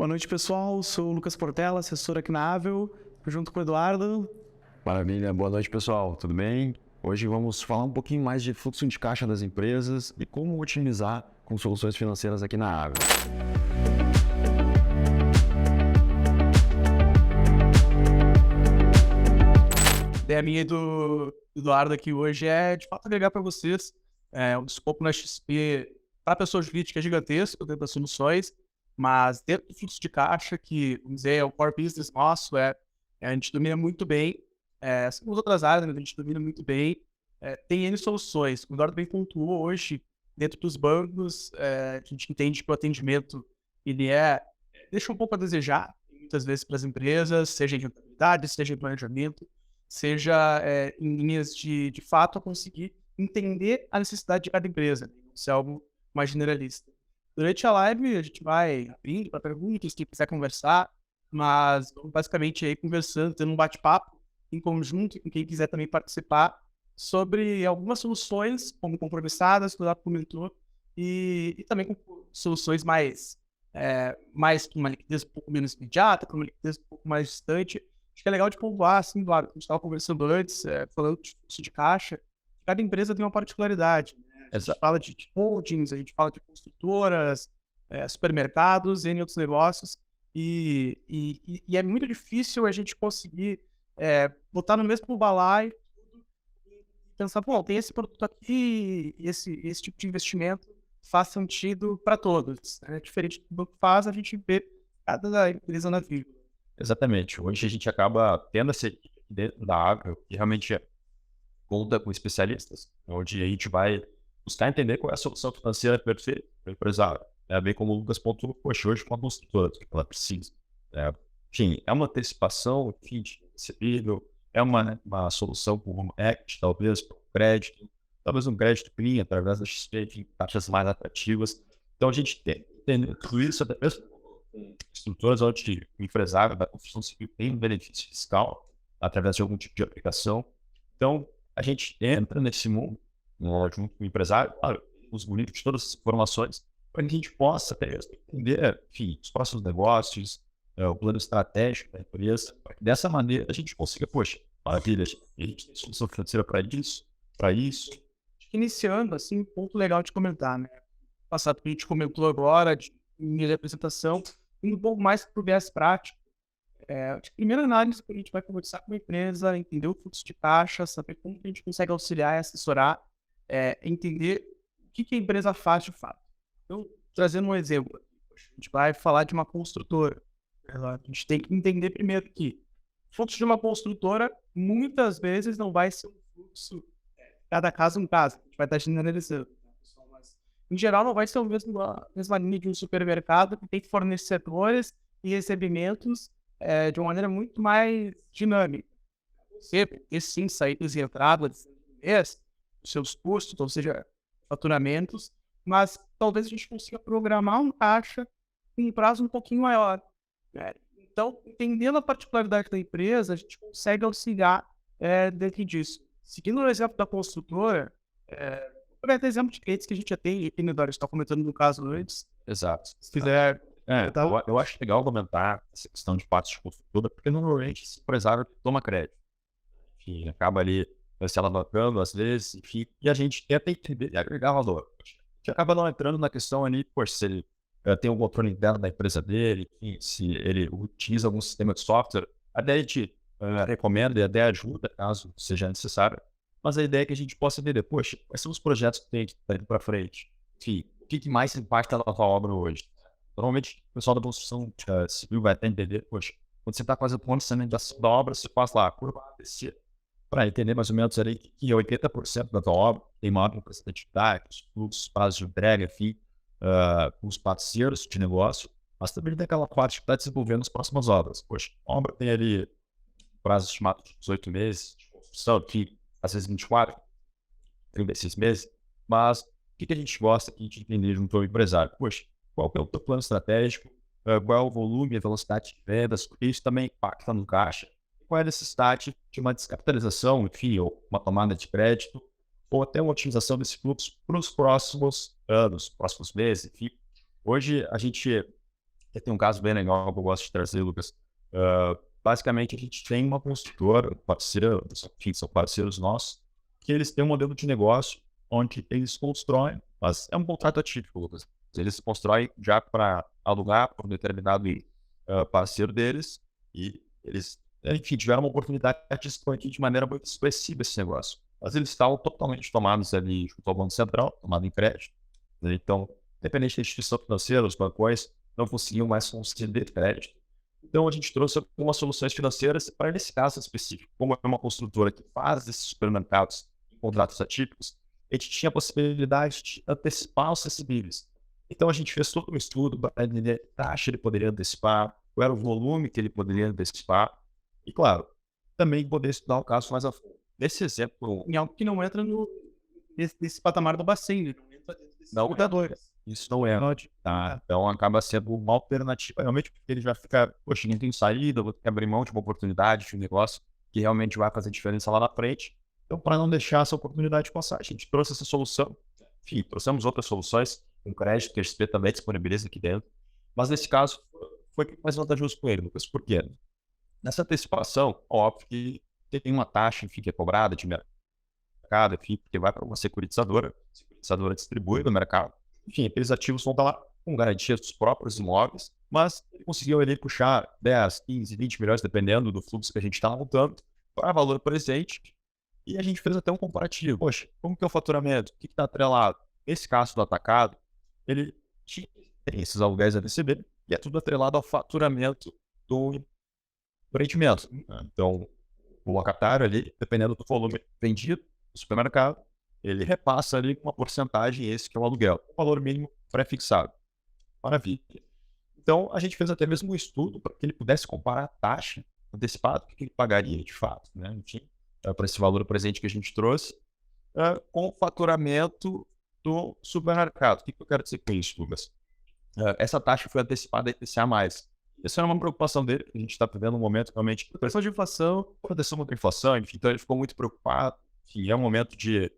Boa noite, pessoal. Sou o Lucas Portela, assessor aqui na Avel, junto com o Eduardo. Maravilha, boa noite pessoal, tudo bem? Hoje vamos falar um pouquinho mais de fluxo de caixa das empresas e como otimizar com soluções financeiras aqui na Avel. A ideia minha e do Eduardo aqui hoje é, de fato, agregar para vocês um escopo na XP para pessoas jurídicas gigantesco dentro das soluções, mas dentro do fluxo de caixa, que, vamos dizer, é o core business nosso, a gente domina muito bem, assim como as outras áreas, né, a gente domina muito bem, tem N soluções. O Eduardo bem pontuou hoje, dentro dos bancos, a gente entende que o atendimento, ele deixa um pouco a desejar, muitas vezes, para as empresas, seja em rentabilidade, seja em planejamento, seja em linhas de fato a conseguir entender a necessidade de cada empresa, né? Isso é algo mais generalista. Durante a live a gente vai abrindo para perguntas, quem quiser conversar, mas vamos basicamente aí conversando, tendo um bate-papo em conjunto com quem quiser também participar sobre algumas soluções como compromissadas, que o Eduardo comentou, e também com soluções mais com uma liquidez um pouco menos imediata, com uma liquidez um pouco mais distante. Acho que é legal de pontuar, assim, Eduardo, a gente estava conversando antes, falando de fluxo de caixa, cada empresa tem uma particularidade, né? A gente fala de holdings, a gente fala de construtoras, supermercados, e outros negócios, e é muito difícil a gente conseguir botar no mesmo balaio e pensar, pô, tem esse produto aqui, esse tipo de investimento faz sentido para todos, né? Diferente do que faz, a gente vê cada empresa na vírgula. Exatamente, hoje a gente acaba tendo essa equipe dentro da Avel que realmente conta com especialistas, onde a gente vai buscar entender qual é a solução financeira perfeita para o empresário. Bem como o Lucas pontuou, poxa, hoje com a construtora, o que ela precisa. Enfim, é uma antecipação, enfim, de recebível, é uma solução com home equity, talvez, para um crédito, talvez um crédito clean, através da XP, enfim, taxas mais atrativas. Então, a gente tem que entender tudo isso, até mesmo com estruturas onde o empresário da construção civil tem um benefício fiscal, através de algum tipo de aplicação. Então, a gente entra nesse mundo, junto com o empresário, claro, os bonitos de todas as informações, para que a gente possa até entender, enfim, os próximos negócios, o plano estratégico da empresa, para que dessa maneira a gente consiga, poxa, maravilha, a gente tem solução financeira para isso, para isso. Iniciando, assim, um ponto legal de comentar, né? Passado que a gente comentou agora, de minha apresentação, indo um pouco mais para o viés prático. A primeira análise que a gente vai conversar com a empresa, entender o fluxo de caixa, saber como que a gente consegue auxiliar e assessorar, entender o que a empresa faz de fato. Então, trazendo um exemplo, a gente vai falar de uma construtora. A gente tem que entender primeiro que o fluxo de uma construtora muitas vezes não vai ser um fluxo, cada caso um caso, a gente vai estar generalizando, né, pessoal? Mas, em geral, não vai ser a mesma linha de um supermercado que tem fornecedores e recebimentos de uma maneira muito mais dinâmica. Você, porque sim, saídas e entradas do mês, os seus custos, ou seja, faturamentos, mas talvez a gente consiga programar um caixa em um prazo um pouquinho maior, né? Então, entendendo a particularidade da empresa, a gente consegue auxiliar dentro disso. Seguindo o exemplo da construtora, vou dar exemplo de clientes que a gente já tem, aqui no Eduardo está comentando no caso antes. Exato. Se quiser. Eu acho legal comentar essa questão de parte de construtora, porque normalmente esse empresário toma crédito. Enfim, acaba ali se alavancando às vezes, enfim, e a gente tenta entender e agregar valor. A gente acaba não entrando na questão ali, poxa, se ele tem um controle interno da empresa dele, enfim, se ele utiliza algum sistema de software, até a gente recomenda e até ajuda, caso seja necessário, mas a ideia é que a gente possa entender, poxa, quais são os projetos que tem que estar indo para frente? Enfim, o que mais impacta na tua obra hoje? Normalmente, o pessoal da construção civil vai até entender, poxa, quando você está fazendo o orçamento da obra, você faz lá a curva ABC, para entender mais ou menos ali que 80% da tua obra tem maior representatividade, os fluxos, prazos de entrega, enfim, com os parceiros de negócio, mas também tem aquela parte que está desenvolvendo as próximas obras. Poxa, a obra tem ali prazo estimado de 18 meses de construção, que às vezes 24, 36 meses, mas o que a gente gosta aqui de entender junto ao empresário? Poxa, qual é o teu plano estratégico, qual é o volume e a velocidade de vendas, porque isso também impacta no caixa. Qual é a necessidade de uma descapitalização, enfim, ou uma tomada de crédito, ou até uma otimização desse fluxo para os próximos anos, próximos meses, enfim. Hoje a gente Tem um caso bem legal que eu gosto de trazer, Lucas. Basicamente, a gente tem uma construtora, parceira, enfim, são parceiros nossos, que eles têm um modelo de negócio onde eles constroem, mas é um contrato atípico, Lucas. Eles constroem já para alugar para um determinado parceiro deles e eles, enfim, tiveram uma oportunidade de expandir de maneira muito expressiva esse negócio. Mas eles estavam totalmente tomados ali junto ao Banco Central, tomado em crédito, né? Então, independente da instituição financeira, os bancões não conseguiam mais conceder crédito. Então, a gente trouxe algumas soluções financeiras para esse caso específico. Como é uma construtora que faz esses supermercados em contratos atípicos, a gente tinha a possibilidade de antecipar os recebíveis. Então, a gente fez todo um estudo para entender a taxa ele poderia antecipar, qual era o volume que ele poderia antecipar, e, claro, também poder estudar o caso mais a fundo. Nesse exemplo, Em algo que não entra nesse patamar do Bacen, né? Não entra dentro desses não, indicadores. isso não é, tá? Então acaba sendo uma alternativa, realmente, porque ele já fica, poxa, não tenho saída, vou ter que abrir mão de uma oportunidade, de um negócio que realmente vai fazer diferença lá na frente. Então, para não deixar essa oportunidade passar, a gente trouxe essa solução. Enfim, trouxemos outras soluções, um crédito que a XP também disponibiliza aqui dentro. Mas nesse caso, foi mais vantajoso com ele, Lucas. Por quê? Nessa antecipação, óbvio que tem uma taxa, enfim, que é cobrada de mercado, enfim, porque vai para uma securitizadora distribui no mercado. Enfim, aqueles ativos vão estar lá com garantia dos próprios imóveis, mas ele conseguiu ali puxar 10, 15, 20 milhões, dependendo do fluxo que a gente está montando, para valor presente. E a gente fez até um comparativo. Poxa, como que é o faturamento? O que está atrelado? Nesse caso do atacado, ele tem esses aluguéis a receber e é tudo atrelado ao faturamento do empreendimento. Então, o locatário ali, dependendo do volume vendido no supermercado, ele repassa ali uma porcentagem, esse que é o aluguel, o valor mínimo pré-fixado. Maravilha. Então, a gente fez até mesmo um estudo para que ele pudesse comparar a taxa antecipada, o que ele pagaria de fato, né? Enfim, para esse valor presente que a gente trouxe, com o faturamento do supermercado. O que eu quero dizer com isso, Lucas? Essa taxa foi antecipada a IPCA+. Isso era uma preocupação dele, que a gente está vivendo um momento realmente de proteção contra a inflação, enfim, então ele ficou muito preocupado. Enfim, é um momento de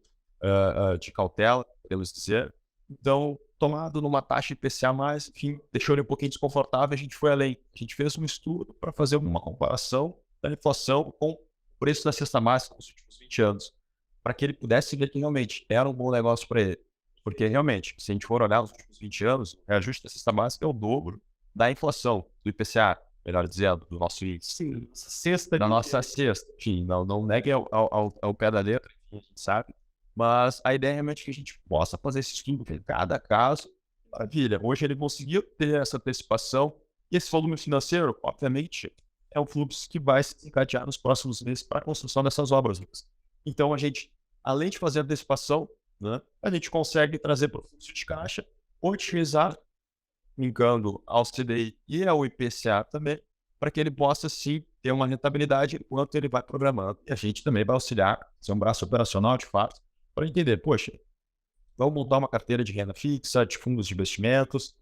cautela, podemos dizer. Então, tomado numa taxa IPCA+, enfim, deixou ele um pouquinho desconfortável, a gente foi além. A gente fez um estudo para fazer uma comparação da inflação com o preço da cesta básica nos últimos 20 anos, para que ele pudesse ver que realmente era um bom negócio para ele. Porque, realmente, se a gente for olhar nos últimos 20 anos, o reajuste da cesta básica é o dobro da inflação, do IPCA, melhor dizendo, do nosso índice. Sim, cesta Da nossa cesta. Enfim, não negue ao pé da letra, a gente sabe. Mas a ideia é realmente que a gente possa fazer esse estudo em cada caso. Maravilha. Hoje ele conseguiu ter essa antecipação e esse volume financeiro, obviamente, é um fluxo que vai se encadear nos próximos meses para a construção dessas obras, Lucas. Então, a gente, além de fazer a antecipação, né, a gente consegue trazer para o fluxo de caixa, otimizar, linkando ao CDI e ao IPCA também, para que ele possa, sim, ter uma rentabilidade enquanto ele vai programando. E a gente também vai auxiliar, ser um braço operacional, de fato, para entender, poxa, vamos montar uma carteira de renda fixa, de fundos de investimentos.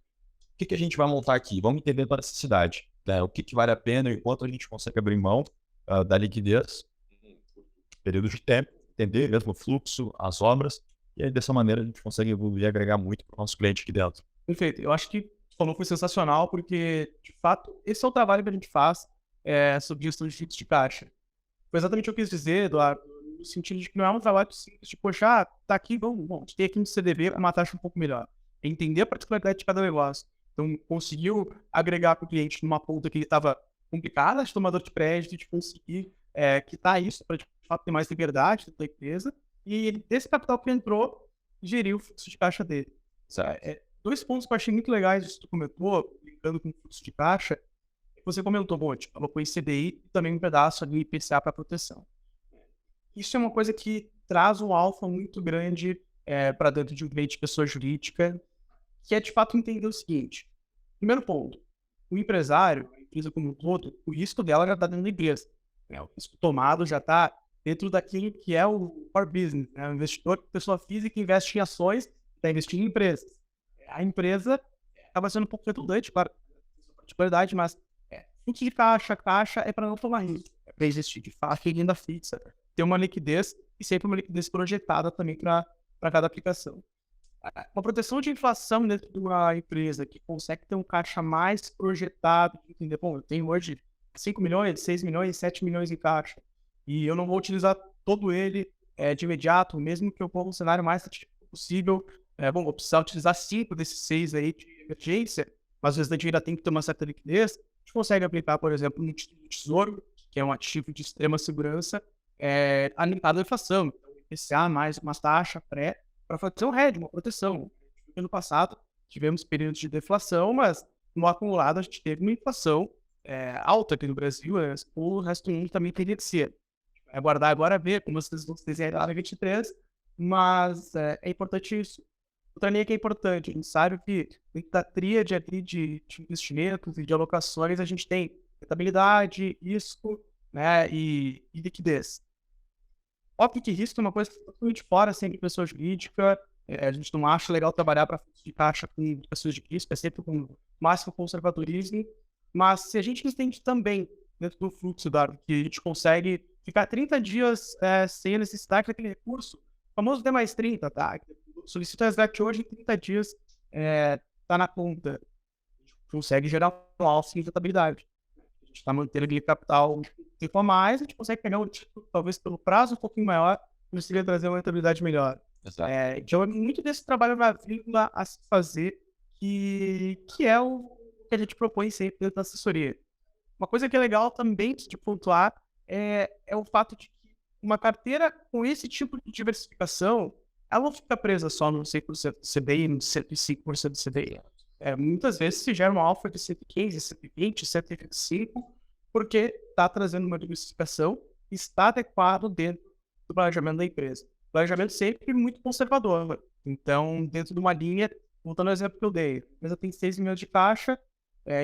O que a gente vai montar aqui? Vamos entender a necessidade, né? O que vale a pena e quanto a gente consegue abrir mão da liquidez, período de tempo, entender mesmo o fluxo, as obras, e aí dessa maneira a gente consegue evoluir e agregar muito para o nosso cliente aqui dentro. Perfeito. Eu acho que você falou foi sensacional, porque, de fato, esse é o trabalho que a gente faz sobre gestão de fluxo de caixa. Foi exatamente o que eu quis dizer, Eduardo, no sentido de que não é um trabalho simples de, poxa, tá aqui, vamos ter aqui um CDB com uma taxa um pouco melhor. É entender a particularidade de cada negócio. Então, conseguiu agregar para o cliente numa ponta que ele estava complicada, de tomador de crédito, de conseguir quitar isso para, de fato, ter mais liberdade da empresa. E desse capital que entrou, gerir o fluxo de caixa dele. Dois pontos que eu achei muito legais disso que tu comentou, brincando com o fluxo de caixa, que você comentou, bom, tipo, colocou em CDI e também um pedaço ali IPCA para proteção. Isso é uma coisa que traz um alfa muito grande para dentro de um cliente de pessoa jurídica, que é de fato entender o seguinte. Primeiro ponto, o empresário, a empresa como um todo, o risco dela já está dentro da empresa. O risco tomado já está dentro daquilo que é o core business. O investidor, pessoa física, investe em ações, está investindo em empresas. A empresa acaba sendo um pouco redundante, claro, particularidade, mas fluxo de caixa é para não tomar risco, é para existir de fato em renda fixa, ter uma liquidez e sempre uma liquidez projetada também para cada aplicação. Uma proteção de inflação dentro de uma empresa que consegue ter um caixa mais projetado, entender, bom, eu tenho hoje 5 milhões, 6 milhões, 7 milhões em caixa, e eu não vou utilizar todo ele de imediato, mesmo que eu ponha um cenário mais atípico possível. Bom, vou precisar utilizar 5 desses 6 aí de emergência, mas o restante ainda tem que ter uma certa liquidez. A gente consegue aplicar, por exemplo, no título do Tesouro, que é um ativo de extrema segurança, alimentado à inflação. Então, IPCA mais uma taxa pré para fazer um hedge, uma proteção. No passado, tivemos períodos de deflação, mas no acumulado a gente teve uma inflação alta aqui no Brasil, o resto do mundo também teria que ser. Vai aguardar agora ver como vocês vão se desenhar em 23, mas é importante isso. Outra linha que é importante, a gente sabe que dentro da tríade ali de investimentos e de alocações, a gente tem rentabilidade, risco, né, e liquidez. Óbvio que risco é uma coisa que está totalmente fora, sempre pessoa jurídica. A gente não acha legal trabalhar para fluxo de caixa com pessoas de risco, é sempre com o máximo conservadorismo. Mas se a gente entende também, dentro do fluxo, Dado, que a gente consegue ficar 30 dias sem a necessidade daquele recurso, o famoso D mais 30, tá? Solicita resgate hoje, em 30 dias tá na conta. A gente consegue gerar um alto de rentabilidade. A gente está mantendo aquele capital um tempo a mais, a gente consegue pegar um título, talvez pelo prazo um pouquinho maior, conseguir trazer uma rentabilidade melhor. Exato. Então, é muito desse trabalho na vírgula a se fazer, que é o que a gente propõe sempre dentro da assessoria. Uma coisa que é legal também de pontuar é o fato de que uma carteira com esse tipo de diversificação, ela não fica presa só no 100% do CDI, no 105% do CDI. Muitas vezes se gera uma alfa de 115, 120, 125, porque está trazendo uma diversificação, está adequado dentro do planejamento da empresa. Planejamento sempre muito conservador. Então, dentro de uma linha, voltando ao exemplo que eu dei, a empresa tem 6 milhões de caixa,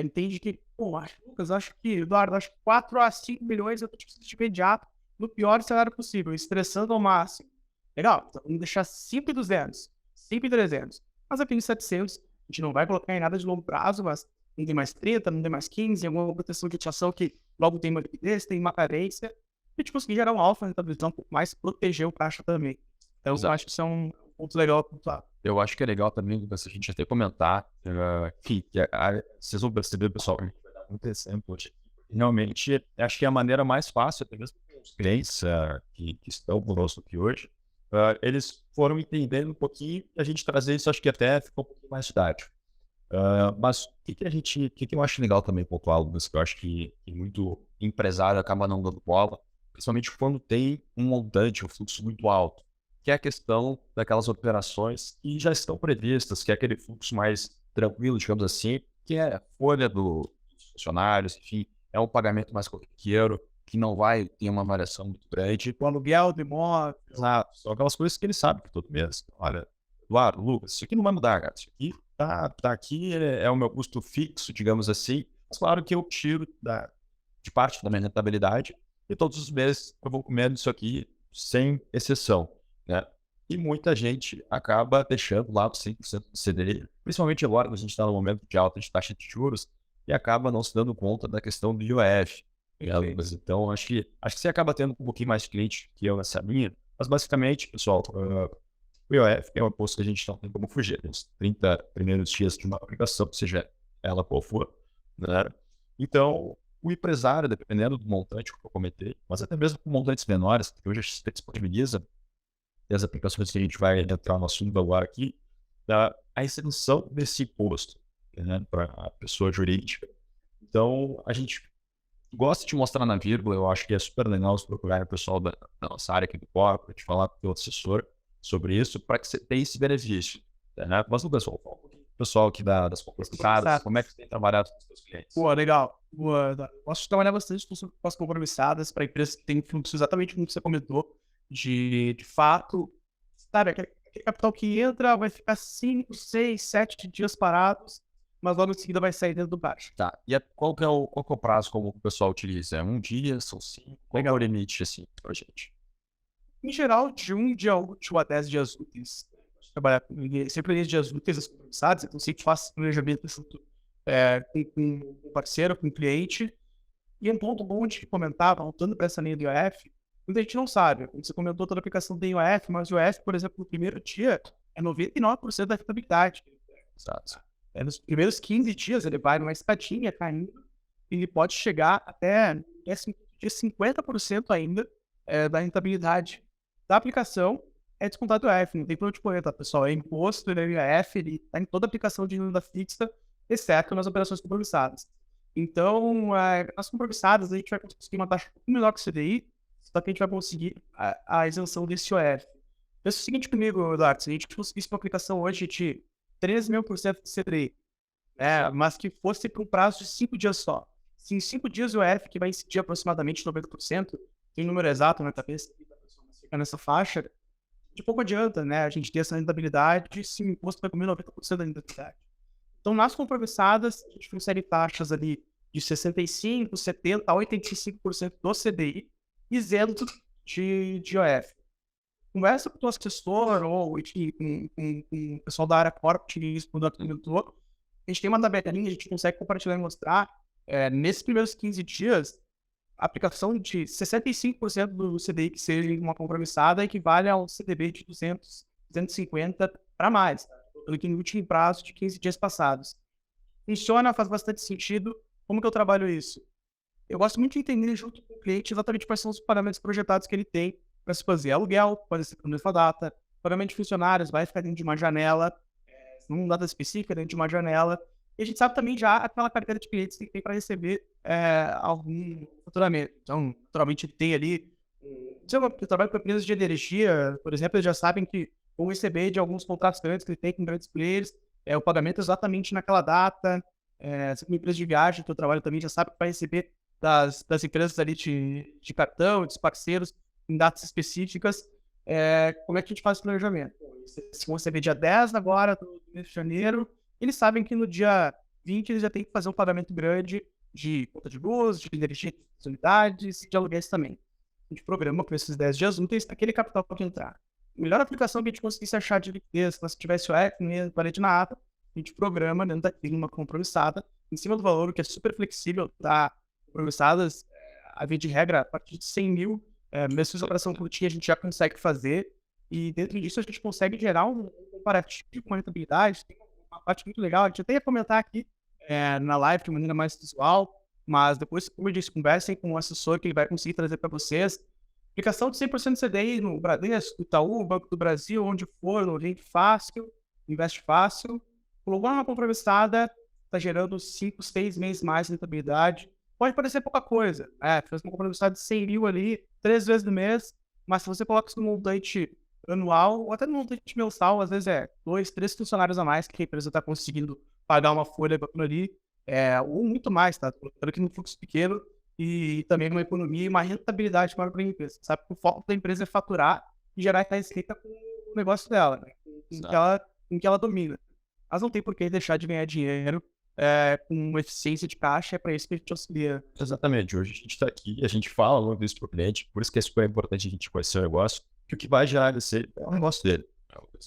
entende que, Lucas, Eduardo, acho que 4 a 5 milhões eu preciso de imediato, no pior cenário possível, estressando ao máximo. Legal, então vamos deixar 5.200, 5.300. Mas eu tenho 700, a gente não vai colocar em nada de longo prazo, mas não tem mais 30, não tem mais 15, alguma proteção de ativação que logo tem uma liquidez, tem uma carência, a gente conseguir gerar um alfa, rentabilizar um pouco mais, proteger o caixa também. Então, eu acho que isso é um ponto legal a pontuar. Eu acho que é legal também, Lucas, a gente até comentar, que vocês vão perceber, pessoal, a gente vai dar muito exemplo hoje. Realmente, acho que é a maneira mais fácil, até mesmo com os clientes que estão conosco aqui hoje, eles foram entendendo um pouquinho e a gente trazer isso, acho que até ficou um pouquinho mais didático. Mas o que eu acho legal também pontuar, Lucas, que eu acho que muito empresário acaba não dando bola, principalmente quando tem um montante, um fluxo muito alto, que é a questão daquelas operações que já estão previstas, que é aquele fluxo mais tranquilo, digamos assim, que é a folha dos funcionários, enfim, é um pagamento mais corriqueiro, que não vai ter uma variação muito grande. O aluguel do imóvel. Exato, são aquelas coisas que ele sabe que todo mês, olha, Eduardo, Lucas, isso aqui não vai mudar, cara, isso aqui tá aqui, é o meu custo fixo, digamos assim, mas claro que eu tiro de parte da minha rentabilidade e todos os meses eu vou comendo isso aqui sem exceção, né? E muita gente acaba deixando lá os 100% do CDI, principalmente agora que a gente está no momento de alta de taxa de juros e acaba não se dando conta da questão do IOF. Então, acho que você acaba tendo um pouquinho mais de cliente que eu nessa linha, mas basicamente, pessoal, o IOF é um imposto que a gente não tem como fugir, nos 30 primeiros dias de uma aplicação, seja ela qual for, né? Então, o empresário, dependendo do montante que eu comentei, mas até mesmo com montantes menores, que hoje a gente disponibiliza, e as aplicações que a gente vai entrar no assunto agora aqui, a isenção desse imposto, né, para a pessoa jurídica. Então, a gente gosta de mostrar na vírgula, eu acho que é super legal se procurar o pessoal da nossa área aqui do corporate, falar com o assessor sobre isso, para que você tenha esse benefício. Né? Mas, Lucas, fala um pouquinho do pessoal aqui das compromissadas, como é que você tem trabalhado com os seus clientes? Pô, legal. Posso trabalhar bastante com as compromissadas para empresas que têm fluxo exatamente como você comentou, de fato, sabe, aquele capital que entra vai ficar 5, 6, 7 dias parados, mas logo em seguida vai sair dentro do caixa. Tá, e qual que é o prazo como o pessoal utiliza? É 1 dia, são 5? Qual é o limite, assim, pra gente? Em geral, de 1 dia útil a 10 dias úteis. Trabalhar sempre em dias úteis as compromissadas, então sempre faço planejamento junto com um parceiro, com um cliente. E um ponto bom de comentar, voltando para essa linha do IOF, muita gente não sabe. Você comentou toda a aplicação do IOF, mas o IOF, por exemplo, no primeiro dia, é 99% da rentabilidade. Exato. Nos primeiros 15 dias ele vai numa escadinha caindo e ele pode chegar até no 15º dia 50% ainda da rentabilidade da aplicação é descontado o IOF, não tem pra onde correr, tá, pessoal? É imposto, ele é IOF, ele tá em toda aplicação de renda fixa, exceto nas operações compromissadas. Então, nas compromissadas, a gente vai conseguir uma taxa um pouco menor que o CDI, só que a gente vai conseguir a isenção desse IOF. Pensa o seguinte comigo, Eduardo, se a gente conseguisse uma aplicação hoje de 13.000% de CDI, mas que fosse por um prazo de 5 dias só. Se em 5 dias o IOF, que vai incidir aproximadamente 90%, tem um número exato na cabeça, mas fica nessa faixa, de pouco adianta, né? A gente ter essa rentabilidade se o imposto vai comer 90% da rentabilidade. Então, nas compromissadas, a gente consegue taxas ali de 65%, 70%, 85% do CDI, isento de IOF. Conversa com o teu assessor ou, enfim, com o pessoal da área corporate, isso que o Dr. comentou. A gente tem uma tabelinha, a gente consegue compartilhar e mostrar. Nesses primeiros 15 dias, a aplicação de 65% do CDI que seja uma compromissada equivale a um CDB de 200, 250 para mais, tá? Pelo que no último prazo de 15 dias passados. Funciona, faz bastante sentido. Como que eu trabalho isso? Eu gosto muito de entender junto com o cliente exatamente quais são os parâmetros projetados que ele tem para se fazer aluguel, pode ser por mesma data, pagamento de funcionários, vai ficar dentro de uma janela, numa data específica, dentro de uma janela. E a gente sabe também já aquela carteira de clientes que tem para receber algum faturamento. Então, naturalmente, ele tem ali. Se eu trabalho com empresas de energia, por exemplo, eles já sabem que vão receber de alguns contratos grandes que ele tem com grandes players, o pagamento exatamente naquela data. Se é uma empresa de viagem, que eu trabalho também, já sabe que vai receber das empresas ali de cartão, dos parceiros, em datas específicas. Como é que a gente faz o planejamento? Se vão receber dia 10 agora, do mês de janeiro, eles sabem que no dia 20 eles já têm que fazer um pagamento grande de conta de luz, de energia, de unidades e de aluguéis também. A gente programa com esses 10 dias úteis aquele capital pode entrar. A melhor aplicação que a gente conseguisse achar de liquidez, se tivesse o EF, nem parede na ata, a gente programa dentro daquilo uma compromissada, em cima do valor, que é super flexível, tá? Compromissadas, a via de regra, a partir de 100 mil, mesmo operação curtinha, a gente já consegue fazer, e dentro disso a gente consegue gerar um comparativo com a rentabilidade. Tem uma parte muito legal, a gente até ia comentar aqui na live de maneira mais visual, mas depois, como eu disse, conversem com o assessor que ele vai conseguir trazer para vocês. Aplicação de 100% CDI no Bradesco, Itaú, Banco do Brasil, onde for, no Rende Fácil, Investe Fácil. Colocou uma compromissada, está gerando 5, 6 meses mais de rentabilidade. Pode parecer pouca coisa, fez uma compromissada de 100 mil ali, 3 vezes no mês, mas se você coloca isso no montante anual, ou até no montante mensal, às vezes 2, 3 funcionários a mais que a empresa está conseguindo pagar uma folha por ali, ou muito mais, tá? Colocando aqui no fluxo pequeno e também uma economia e uma rentabilidade maior para a empresa. Sabe que o foco da empresa é faturar e gerar receita com o negócio dela, né? Com que ela domina. Mas não tem por que deixar de ganhar dinheiro com eficiência de caixa, é para isso que a gente auxilia. Exatamente. Hoje a gente está aqui, a gente fala muito isso para o cliente, por isso que é super importante a gente conhecer o negócio, que o que vai gerar receita é o negócio dele.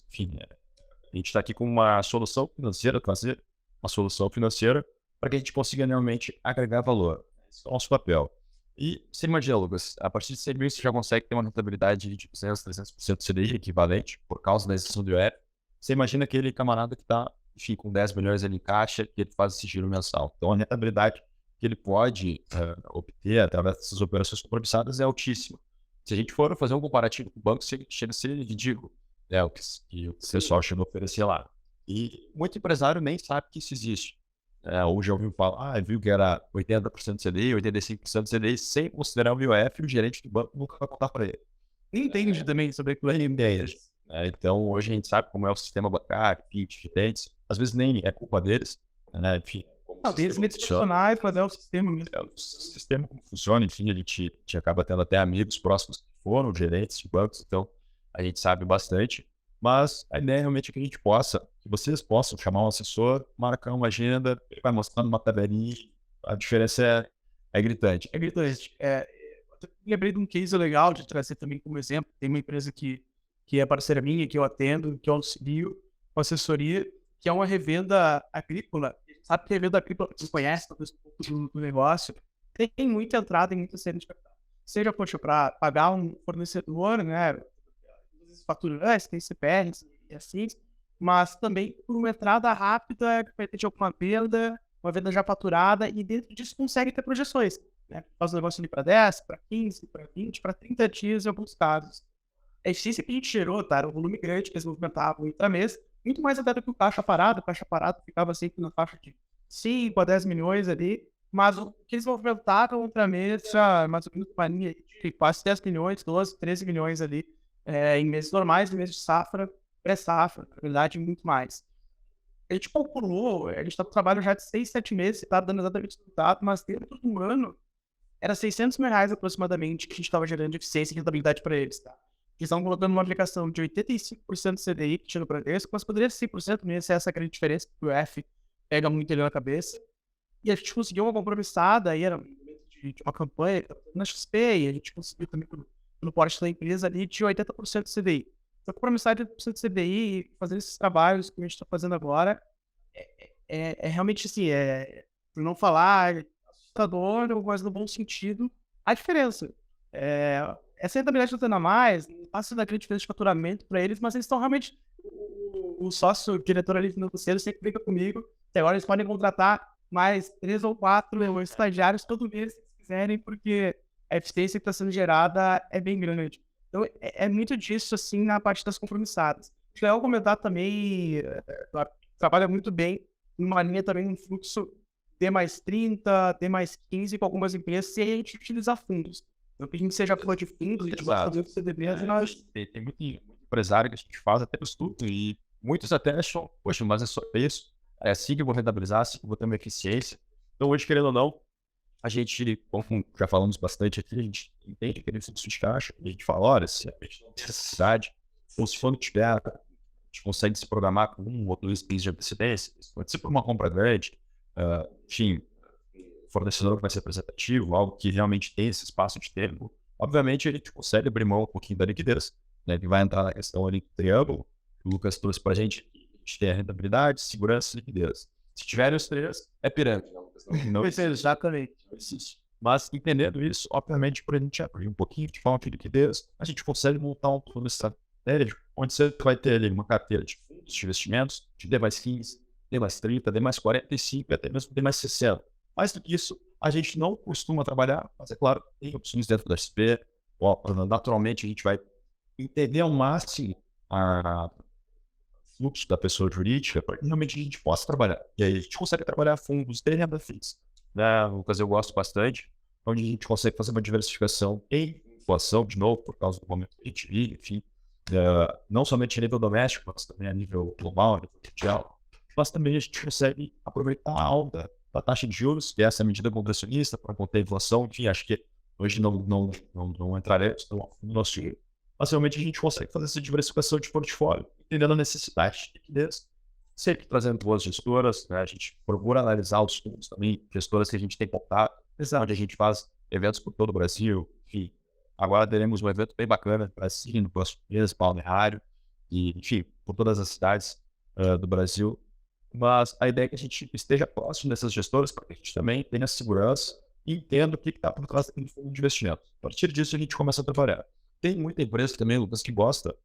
Enfim, a gente está aqui com uma solução financeira, trazer uma solução financeira para que a gente consiga realmente agregar valor. Esse é o nosso papel. E você imagina, Lucas, a partir de 100 mil você já consegue ter uma rentabilidade de 200%, 300% do CDI equivalente por causa da isenção do IOF. Você imagina aquele camarada que está, enfim, com 10 milhões ali em caixa, que ele faz esse giro mensal. Então, a rentabilidade que ele pode obter através dessas operações compromissadas é altíssima. Se a gente for fazer um comparativo com o banco, chega a ser ridículo, o que o pessoal chegou a oferecer lá. E muito empresário nem sabe que isso existe. Ou já ouviu falar, viu que era 80% de CDI, 85% de CDI, sem considerar o IOF, o gerente do banco nunca vai contar para ele. Nem entende também sobre aquilo ali. Então, hoje a gente sabe como é o sistema bancário, diferentes. Às vezes nem é culpa deles, enfim. Não, tem esses profissionais, mas é o sistema mesmo. O sistema como funciona, enfim, a gente acaba tendo até amigos próximos que foram gerentes de bancos, então a gente sabe bastante. Mas a ideia é realmente que a gente que vocês possam chamar um assessor, marcar uma agenda, ele vai mostrando uma tabelinha, a diferença é gritante. É gritante. Eu lembrei de um case legal de trazer também como exemplo. Tem uma empresa que é parceira minha, que eu atendo, que eu auxilio com assessoria, que é uma revenda agrícola. Sabe que revenda agrícola, você conhece talvez um pouco do negócio, tem muita entrada em muita série de capital. Seja, poxa, para pagar um fornecedor, né? Faturantes, tem CPRs, e assim, mas também por uma entrada rápida, que vai ter de alguma venda, uma venda já faturada, e dentro disso consegue ter projeções, né? Faz o negócio ali para 10, para 15, para 20, para 30 dias em alguns casos. A eficiência que a gente gerou, tá? Era um volume grande que eles movimentavam intra-mês, muito mais até do que o caixa parado. O caixa parado ficava sempre na faixa de 5 a 10 milhões ali, mas o que eles movimentavam intra-mês já mais ou menos uma linha de quase 10 milhões, 12, 13 milhões ali, em meses normais, em meses de safra, pré-safra, na verdade, muito mais. A gente calculou, a gente está no trabalho já de 6, 7 meses, está dando exatamente o resultado, mas dentro de um ano, era R$ 600 mil aproximadamente que a gente estava gerando de eficiência e rentabilidade para eles, tá? Eles estavam colocando uma aplicação de 85% de CDI que tinha no Bradesco, mas poderia ser 100%, não ia ser essa grande diferença, porque o F pega muito ele na cabeça. E a gente conseguiu uma compromissada, aí era um momento de uma campanha na XP, e a gente conseguiu também no porte da empresa ali de 80% de CDI. Então, compromissar de 80% de CDI e fazer esses trabalhos que a gente está fazendo agora é realmente assim, por não falar assustador, mas no bom sentido, a diferença. Essa rentabilidade está tendo a mais, não passa da grande diferença de faturamento para eles, mas eles estão realmente. O sócio, o diretor ali financeiro, sempre brinca comigo, que agora eles podem contratar mais 3 ou 4 estagiários todo mês, se eles quiserem, porque a eficiência que está sendo gerada é bem grande. Então, é muito disso, assim, na parte das compromissadas. Acho legal comentar também, trabalha muito bem numa linha também, um fluxo D mais 30, D mais 15 com algumas empresas, se a gente utilizar fundos. Então, que a gente seja flor de fundos, a gente vai fazer o CDBs e nós... Tem muito empresário que a gente faz até o estudo e muitos até acham, poxa, mas é só isso, é assim que eu vou rentabilizar, assim que eu vou ter uma eficiência. Então, hoje, querendo ou não, a gente, como já falamos bastante aqui, a gente entende aquele fluxo de caixa, a gente fala, olha, se a gente não tem necessidade, ou se quando tiver, a gente consegue se programar com 1 ou 2 meses de antecedência, isso pode ser por uma compra grande, enfim, fornecedor que vai ser representativo, algo que realmente tem esse espaço de tempo. Obviamente, a gente consegue abrir mão um pouquinho da liquidez, né, que vai entrar na questão ali do triângulo, que o Lucas trouxe para a gente tem a rentabilidade, segurança e liquidez. Se tiverem os três, é pirâmide. Não exatamente. existe. Mas entendendo isso, obviamente, para a gente abrir um pouquinho de falta de liquidez, a gente consegue montar um plano estratégico onde você vai ter ali uma carteira de fundos de investimentos de D mais 15, D mais 30, D mais 45 e até mesmo D mais 60. Mais do que isso, a gente não costuma trabalhar, mas é claro, tem opções dentro da XP. Naturalmente, a gente vai entender ao máximo a fluxo da pessoa jurídica para que realmente a gente possa trabalhar. E aí a gente consegue trabalhar fundos de renda fixa, né? Lucas, eu gosto bastante, onde a gente consegue fazer uma diversificação em inflação, de novo, por causa do momento que a gente vive, enfim, não somente a nível doméstico, mas também a nível global, a nível mundial, mas também a gente consegue aproveitar a alta da taxa de juros, que é essa medida contracionista para conter a inflação, enfim, acho que hoje não entraremos no nosso dinheiro. Mas realmente a gente consegue fazer essa diversificação de portfólio, entendendo a necessidade de liquidez, sempre trazendo boas gestoras, né? A gente procura analisar os fundos também, gestoras que a gente tem contato, onde a gente faz eventos por todo o Brasil, enfim. Agora teremos um evento bem bacana para seguir no próximo mês, Balneário, e, enfim, por todas as cidades do Brasil. Mas a ideia é que a gente esteja próximo dessas gestoras para que a gente também tenha segurança e entenda o que está por trás daquele fundo de investimento. A partir disso, a gente começa a trabalhar. Tem muita empresa também, Lucas, que gosta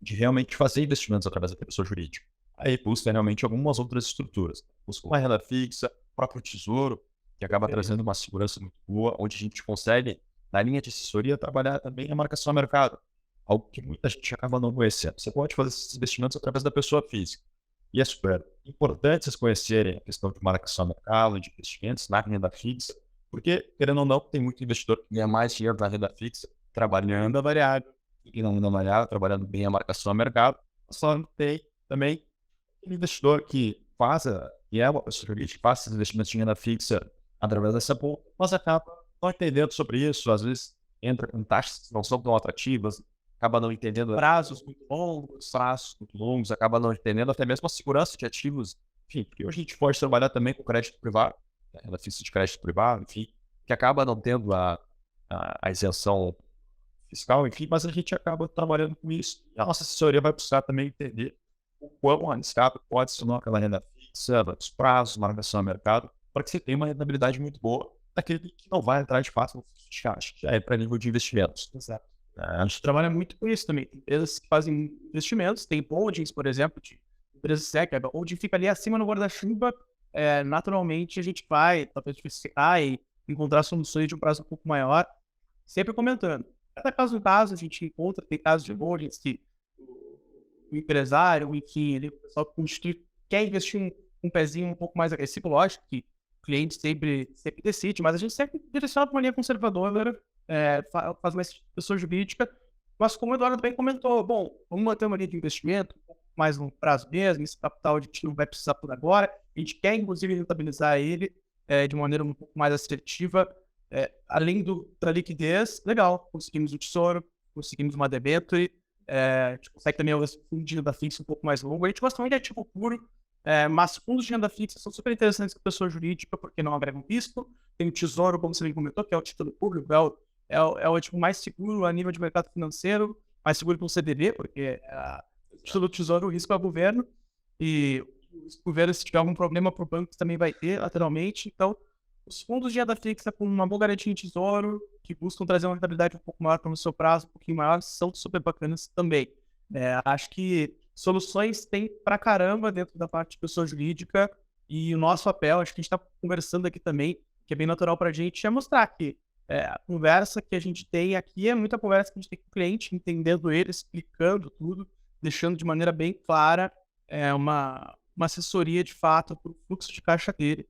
de realmente fazer investimentos através da pessoa jurídica. Aí busca realmente algumas outras estruturas. Busca uma renda fixa, o próprio tesouro, que acaba trazendo uma segurança muito boa, onde a gente consegue, na linha de assessoria, trabalhar também a marcação a mercado. Algo que muita gente acaba não conhecendo. Você pode fazer esses investimentos através da pessoa física. E é super importante vocês conhecerem a questão de marcação a mercado, de investimentos na renda fixa, porque, querendo ou não, tem muito investidor que ganha mais dinheiro na renda fixa trabalhando a variável, e não na variável, trabalhando bem a marcação a mercado. Só tem também aquele investidor que que é uma pessoa jurídica, que faz esses investimentos de renda fixa através dessa pool, mas acaba não entendendo sobre isso, às vezes entra com taxas que não são tão atrativas, acaba não entendendo prazos muito longos, acaba não entendendo até mesmo a segurança de ativos, enfim, porque hoje a gente pode trabalhar também com crédito privado, né, renda fixa de crédito privado, enfim, que acaba não tendo a isenção fiscal, enfim, mas a gente acaba trabalhando com isso. E a nossa assessoria vai buscar também entender o quão arriscado pode ser aquela renda fixa, os prazos, marcação a mercado, para que você tenha uma rentabilidade muito boa daquele que não vai entrar de fato no fluxo de caixa, já é para nível de investimentos. Exato. A gente trabalha muito com isso também. Tem empresas que fazem investimentos, tem holdings, por exemplo, de empresas SEC, a holding fica ali acima no guarda-chuva, naturalmente a gente vai talvez diversificar e encontrar soluções de um prazo um pouco maior, sempre comentando. Cada caso em caso a gente encontra, tem casos de holdings que o empresário, enfim, o pessoal que constitui, quer investir um pezinho um pouco mais agressivo, lógico que o cliente sempre decide, mas a gente sempre direciona para uma linha conservadora, faz uma pessoa jurídica, mas como o Eduardo bem comentou, bom, vamos manter uma linha de investimento, um pouco mais no prazo mesmo, esse capital a gente não vai precisar por agora, a gente quer inclusive rentabilizar ele de maneira um pouco mais assertiva, além da liquidez, legal, conseguimos um tesouro, conseguimos uma debenture, a gente consegue também o fundo de renda fixa um pouco mais longo, a gente gosta muito de ativo puro, mas fundos de renda fixa são super interessantes para pessoa jurídica, porque não agregam risco, tem o tesouro, como você bem comentou, que é o título público, é o ativo mais seguro a nível de mercado financeiro, mais seguro que um CDB, porque o título do tesouro, o risco é o governo, e o governo, se tiver algum problema para o banco, também vai ter lateralmente. Então, os fundos de renda fixa com uma boa garantia em tesouro, que buscam trazer uma rentabilidade um pouco maior para o seu prazo, um pouquinho maior, são super bacanas também. Acho que soluções tem pra caramba dentro da parte de pessoa jurídica, e o nosso papel, acho que a gente está conversando aqui também, que é bem natural para a gente, é mostrar que a conversa que a gente tem aqui é muita conversa que a gente tem com o cliente, entendendo ele, explicando tudo, deixando de maneira bem clara uma assessoria de fato para o fluxo de caixa dele,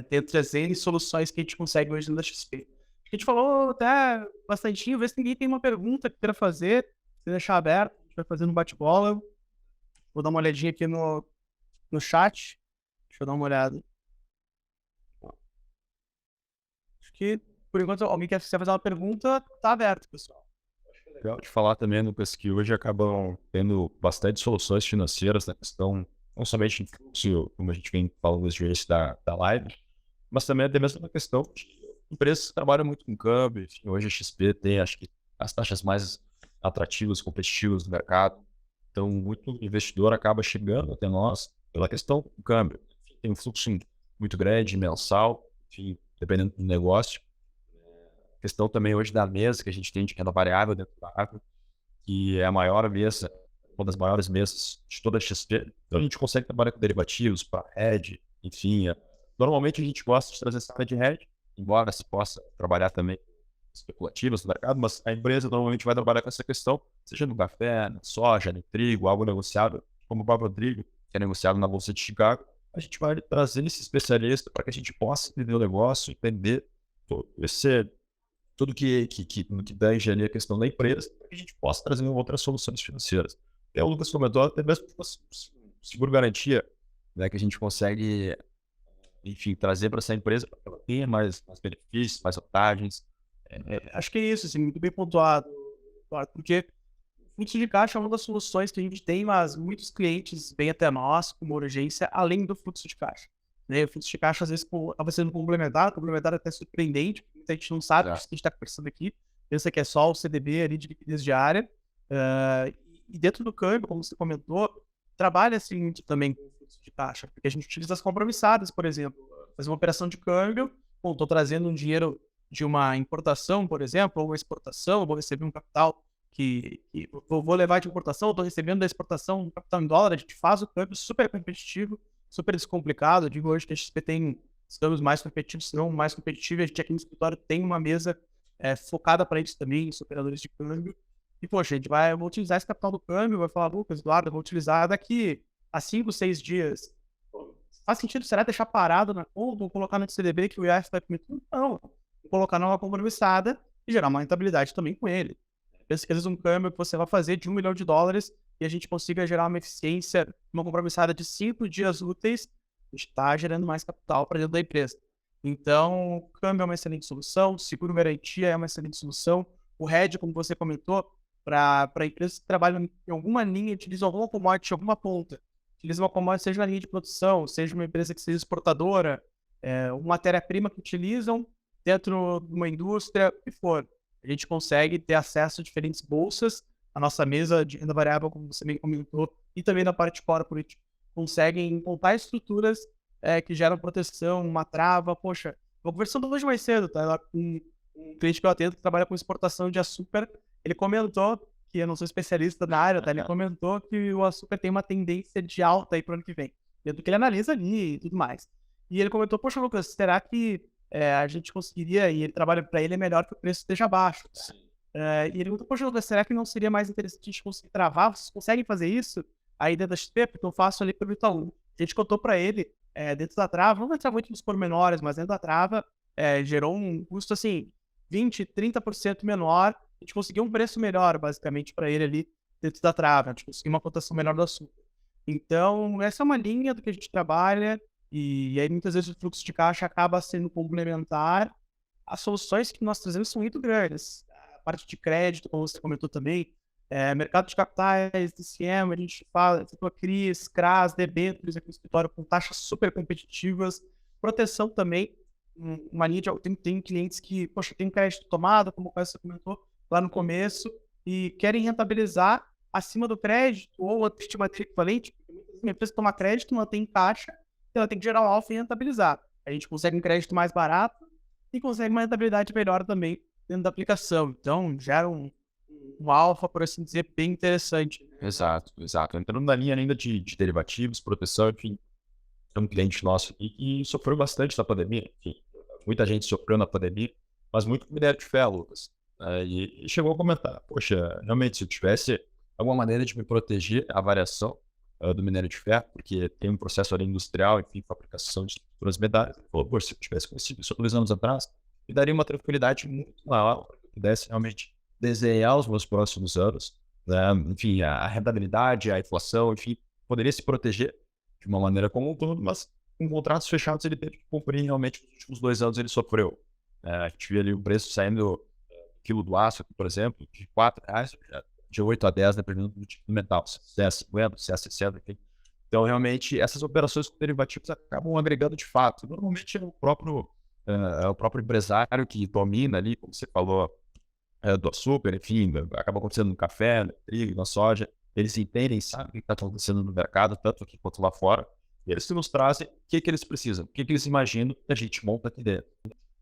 dentre as N soluções que a gente consegue hoje dentro da XP. A gente falou até bastante, vê se ninguém tem uma pergunta que queira fazer, se deixar aberto, a gente vai fazendo um bate-bola. Vou dar uma olhadinha aqui no chat. Deixa eu dar uma olhada. Acho que, por enquanto, alguém quer fazer uma pergunta, tá aberto, pessoal. Legal de falar também, Lucas, que hoje acabam tendo bastante soluções financeiras na questão, não somente em fluxo, como a gente vem falando desde o início da live, mas também até mesmo na questão de empresas que trabalham muito com câmbio. Enfim, hoje a XP tem, acho que, as taxas mais atrativas, competitivas do mercado. Então, muito investidor acaba chegando até nós pela questão do câmbio. Tem um fluxo muito grande, mensal, enfim, dependendo do negócio. A questão também hoje da mesa que a gente tem de renda variável dentro da Água, que é a maior mesa, uma das maiores mesas de toda a XP. Então, a gente consegue trabalhar com derivativos para hedge, enfim. Normalmente, a gente gosta de trazer essa área de hedge, embora se possa trabalhar também especulativas no mercado, mas a empresa normalmente vai trabalhar com essa questão, seja no café, na soja, no trigo, algo negociado, como o próprio trigo, que é negociado na Bolsa de Chicago. A gente vai trazer esse especialista para que a gente possa entender o negócio, entender tudo que tange ali a questão da empresa, para que a gente possa trazer outras soluções financeiras. E o Lucas comentou até mesmo seguro garantia, né, que a gente consegue, enfim, trazer para essa empresa para que ela tenha mais benefícios, mais vantagens. Acho que é isso, assim, muito bem pontuado, Eduardo, porque o fluxo de caixa é uma das soluções que a gente tem, mas muitos clientes vêm até nós com uma urgência além do fluxo de caixa. Né? O fluxo de caixa, às vezes, acaba sendo complementar até surpreendente, muita gente não sabe o que a gente está conversando aqui, pensa que é só o CDB ali de liquidez diária, e dentro do câmbio, como você comentou, trabalha assim também com o fluxo de caixa, porque a gente utiliza as compromissadas, por exemplo, fazer uma operação de câmbio, bom, estou trazendo um dinheiro de uma importação, por exemplo, ou uma exportação, vou receber um capital que vou levar de importação, estou recebendo da exportação um capital em dólar, a gente faz o câmbio super competitivo, super descomplicado. Eu digo hoje que a XP tem câmbios mais competitivos, se não mais competitivos. A gente aqui no escritório tem uma mesa focada para isso também, os operadores de câmbio. E, poxa, vou utilizar esse capital do câmbio, vai falar, Lucas, Eduardo, eu vou utilizar daqui a 5, 6 dias. Faz sentido, será deixar parado na conta ou colocar no CDB que o IAF vai comer tudo? Não. Vou colocar numa compromissada e gerar uma rentabilidade também com ele. Pensa que às vezes um câmbio que você vai fazer de $1 milhão e a gente consiga gerar uma eficiência, uma compromissada de 5 dias úteis, a gente está gerando mais capital para dentro da empresa. Então, o câmbio é uma excelente solução, seguro garantia é uma excelente solução. O hedge, como você comentou, para empresas que trabalham em alguma linha, utilizam alguma commodity, alguma ponta, utilizam uma commodity, seja na linha de produção, seja uma empresa que seja exportadora, uma matéria-prima que utilizam dentro de uma indústria, o que for. A gente consegue ter acesso a diferentes bolsas, a nossa mesa de renda variável, como você bem comentou, e também na parte corporate, conseguem montar estruturas que geram proteção, uma trava. Poxa, vou conversando hoje mais cedo, tá? Com um cliente que eu atendo que trabalha com exportação de açúcar, ele comentou que eu não sou especialista na área, tá? Ele comentou que o açúcar tem uma tendência de alta aí pro ano que vem, dentro do que ele analisa ali e tudo mais. E ele comentou: "Poxa, Lucas, será que, a gente conseguiria", e ele trabalha para ele é melhor que o preço esteja baixo, tá? E ele perguntou: "Poxa, Lucas, será que não seria mais interessante a gente conseguir travar? Vocês conseguem fazer isso aí dentro da XP? Porque eu faço ali pelo Itaú". A gente contou para ele, dentro da trava, não vou entrar muito nos pormenores, mas dentro da trava, gerou um custo, assim, 20, 30% menor. A gente conseguiu um preço melhor, basicamente, para ele ali dentro da trava. A gente conseguiu uma cotação melhor do açúcar. Então, essa é uma linha do que a gente trabalha, e aí muitas vezes o fluxo de caixa acaba sendo complementar. As soluções que nós trazemos são muito grandes. A parte de crédito, como você comentou também, mercado de capitais, DCM, a gente fala, citou a CRIs, CRAs, debêntures aqui no escritório com taxas super competitivas, proteção também, uma linha de tem clientes que, poxa, tem crédito tomado, como você comentou lá no começo, e querem rentabilizar acima do crédito ou a estimativa equivalente, porque muitas vezes uma empresa toma crédito, não tem caixa, ela tem que gerar um alfa e rentabilizar. A gente consegue um crédito mais barato e consegue uma rentabilidade melhor também dentro da aplicação. Então, gera um alfa, por assim dizer, bem interessante. Exato, exato. Entrando na linha ainda de derivativos, proteção, enfim, é um cliente nosso aqui que sofreu bastante na pandemia. Enfim, muita gente sofreu na pandemia, mas muito com minério de ferro, Lucas. E chegou a comentar: poxa, realmente, se eu tivesse alguma maneira de me proteger a variação do minério de ferro, porque tem um processo ali industrial, enfim, fabricação de estruturas metálicas. Ele falou: poxa, se eu tivesse conhecido isso há 2 anos atrás, me daria uma tranquilidade muito maior para que eu pudesse realmente desenhar os meus próximos anos, né? Enfim, a rentabilidade, a inflação, enfim, poderia se proteger de uma maneira como um todo, mas com contratos fechados ele teve que cumprir. Realmente, nos últimos 2 anos ele sofreu. A gente viu ali o preço saindo, quilo do aço, por exemplo, de R$ 4, de 8 a 10, dependendo do tipo de metal, se é 50, se é 60, enfim. Então, realmente, essas operações com derivativos acabam agregando de fato. Normalmente é o próprio empresário que domina ali, como você falou, do açúcar, enfim, acaba acontecendo no café, no trigo, na soja. Eles entendem, sabem o que está acontecendo no mercado, tanto aqui quanto lá fora. E eles nos trazem o que eles precisam, o que eles imaginam que a gente monta aqui dentro.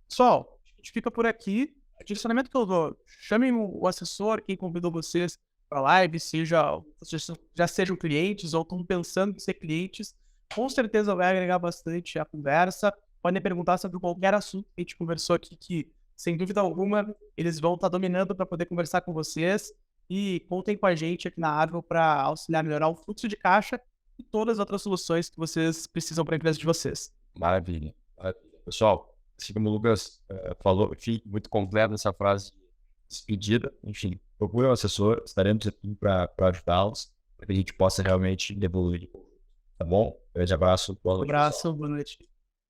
Pessoal, a gente fica por aqui. O direcionamento que eu dou: chamem o assessor, quem convidou vocês para a live, seja vocês já sejam clientes ou estão pensando em ser clientes, com certeza vai agregar bastante a conversa. Podem perguntar sobre qualquer assunto que a gente conversou aqui, que, sem dúvida alguma, eles vão estar dominando para poder conversar com vocês. E contem com a gente aqui na Argo para auxiliar a melhorar o fluxo de caixa e todas as outras soluções que vocês precisam para a empresa de vocês. Maravilha. Maravilha. Pessoal, assim como o Lucas falou, enfim, muito completo essa frase de despedida. Enfim, procure um assessor, estaremos aqui para ajudá-los, para que a gente possa realmente evoluir. Tá bom? Grande abraço, boa Um noite, pessoal. abraço, boa noite.